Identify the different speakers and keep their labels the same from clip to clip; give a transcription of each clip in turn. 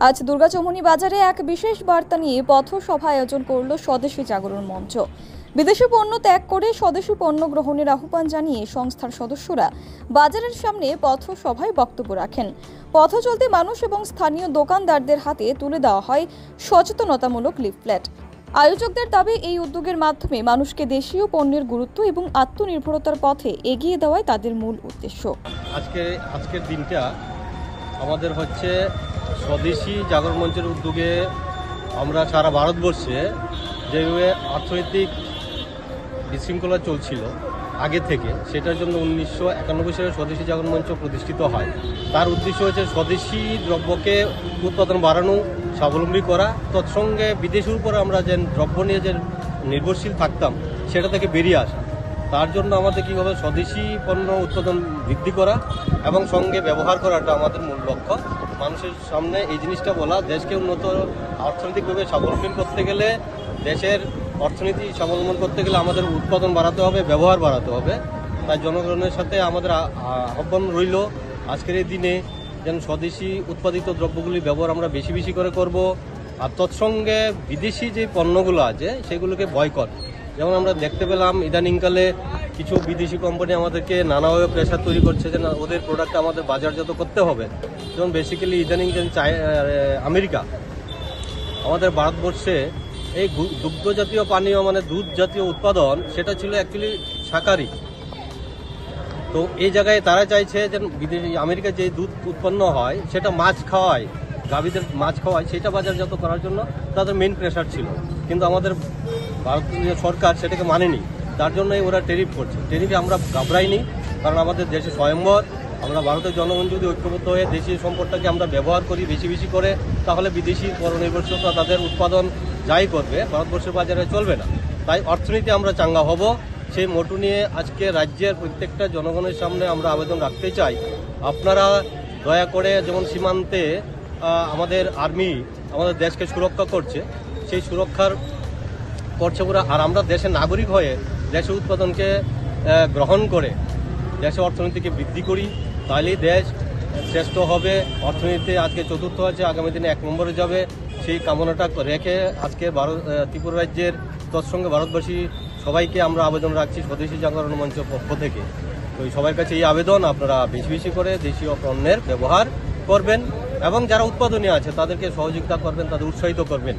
Speaker 1: আজ দুর্গাচৌমুহনী বাজারে এক বিশেষ বার্তা নিয়ে পথসভা আয়োজন করল স্বদেশী জাগরণ মঞ্চ। বিদেশি পণ্য ত্যাগ করে স্বদেশী পণ্য গ্রহণের আহ্বান জানিয়ে সংস্থার সদস্যরা বাজারের সামনে পথসভায় বক্তব্য রাখেন। পথ চলতে মানুষ এবং স্থানীয় দোকানদারদের হাতে তুলে দেওয়া হয় সচেতনতামূলক লিফলেট। আয়োজকদের দাবি, এই উদ্যোগের মাধ্যমে মানুষকে দেশীয় পণ্যের গুরুত্ব এবং আত্মনির্ভরতার পথে এগিয়ে দেওয়াই তাদের মূল উদ্দেশ্য।
Speaker 2: আজকের দিনটা আমাদের হচ্ছে স্বদেশী জাগরণ মঞ্চের উদ্যোগে আমরা সারা ভারতবর্ষে যেভাবে অর্থনৈতিক বিশৃঙ্খলা চলছিল আগে থেকে, সেটার জন্য 1991 সালে স্বদেশী জাগরণ মঞ্চ প্রতিষ্ঠিত হয়। তার উদ্দেশ্য হচ্ছে স্বদেশী দ্রব্যকে উৎপাদন বাড়ানো, স্বাবলম্বী করা, তৎসঙ্গে বিদেশের উপর আমরা যে দ্রব্য নিয়ে যে নির্ভরশীল থাকতাম সেটা থেকে বেরিয়ে আসা। তার জন্য আমাদের কীভাবে স্বদেশী পণ্য উৎপাদন বৃদ্ধি করা এবং সঙ্গে ব্যবহার করাটা আমাদের মূল লক্ষ্য। মানুষের সামনে এই জিনিসটা বলা, দেশকে উন্নত অর্থনৈতিকভাবে স্বাবলম্বী করতে গেলে, দেশের অর্থনীতি স্বাবলম্বন করতে গেলে আমাদের উৎপাদন বাড়াতে হবে, ব্যবহার বাড়াতে হবে। তাই জনগণের সাথে আমাদের আহ্বান রইল আজকের এই দিনে যেন স্বদেশী উৎপাদিত দ্রব্যগুলি ব্যবহার আমরা বেশি বেশি করে করব, আর তৎসঙ্গে বিদেশি যে পণ্যগুলো আছে সেগুলোকে বয়কট। যেমন আমরা দেখতে পেলাম ইদানিংকালে কিছু বিদেশি কোম্পানি আমাদেরকে নানাভাবে প্রেশার তৈরি করছে যে ওদের প্রোডাক্ট আমাদের বাজারজাত করতে হবে। যেমন বেসিক্যালি ইদানিং যেন আমেরিকা আমাদের ভারতবর্ষে এই দুগ্ধ জাতীয় পানীয় মানে দুধ জাতীয় উৎপাদন সেটা ছিল অ্যাকচুয়ালি শাকাহারী। তো এই জায়গায় তারা চাইছে যে বিদেশি আমেরিকায় যে দুধ উৎপন্ন হয় সেটা মাছ খাওয়ায়, গাভীদের মাছ খাওয়ায়, সেটা বাজারজাত করার জন্য তাদের মেইন প্রেশার ছিল। কিন্তু আমাদের ভারতীয় সরকার সেটাকে মানেনি, তার জন্যই ওরা ট্যারিফ করছে। ট্যারিফে আমরা ঘাবড়াইনি, কারণ আমাদের দেশে স্বয়ম্বর। আমরা ভারতের জনগণ যদি ঐক্যবদ্ধ হয়ে দেশীয় সম্পদটাকে আমরা ব্যবহার করি বেশি বেশি করে, তাহলে বিদেশি পরনির্ভরশীলতা তাদের উৎপাদন যাই করবে ভারতবর্ষের বাজারে চলবে না। তাই অর্থনীতি আমরা চাঙ্গা হব, সেই মোটো নিয়ে আজকে রাজ্যের প্রত্যেকটা জনগণের সামনে আমরা আবেদন রাখতে চাই, আপনারা দয়া করে, যেমন সীমান্তে আমাদের আর্মি আমাদের দেশকে সুরক্ষা করছে, সেই সুরক্ষার করছে ওরা, আর আমরা দেশের নাগরিক হয়ে দেশের উৎপাদনকে গ্রহণ করে দেশের অর্থনীতিকে বৃদ্ধি করি, তাহলেই দেশ শ্রেষ্ঠ হবে। অর্থনীতিতে আজকে চতুর্থ আছে, আগামী দিনে 1 নম্বরে যাবে। সেই কামনাটা রেখে আজকে ত্রিপুরা রাজ্যের তৎসঙ্গে ভারতবাসী সবাইকে আমরা আবেদন রাখছি স্বদেশী জাগরণ মঞ্চের পক্ষ থেকে। তো সবার কাছে এই আবেদন, আপনারা বেশি বেশি করে দেশীয় পণ্যের ব্যবহার করবেন এবং যারা উৎপাদনী আছে তাদেরকে সহযোগিতা করবেন, তাদের উৎসাহিত করবেন।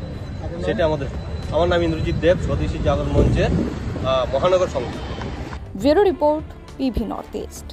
Speaker 2: সেটা আমার নাম ইন্দ্রজিৎ দেব, স্বদেশী জাগরণ মঞ্চের মহানগর সংসদ।
Speaker 1: Bureau report, PV north east.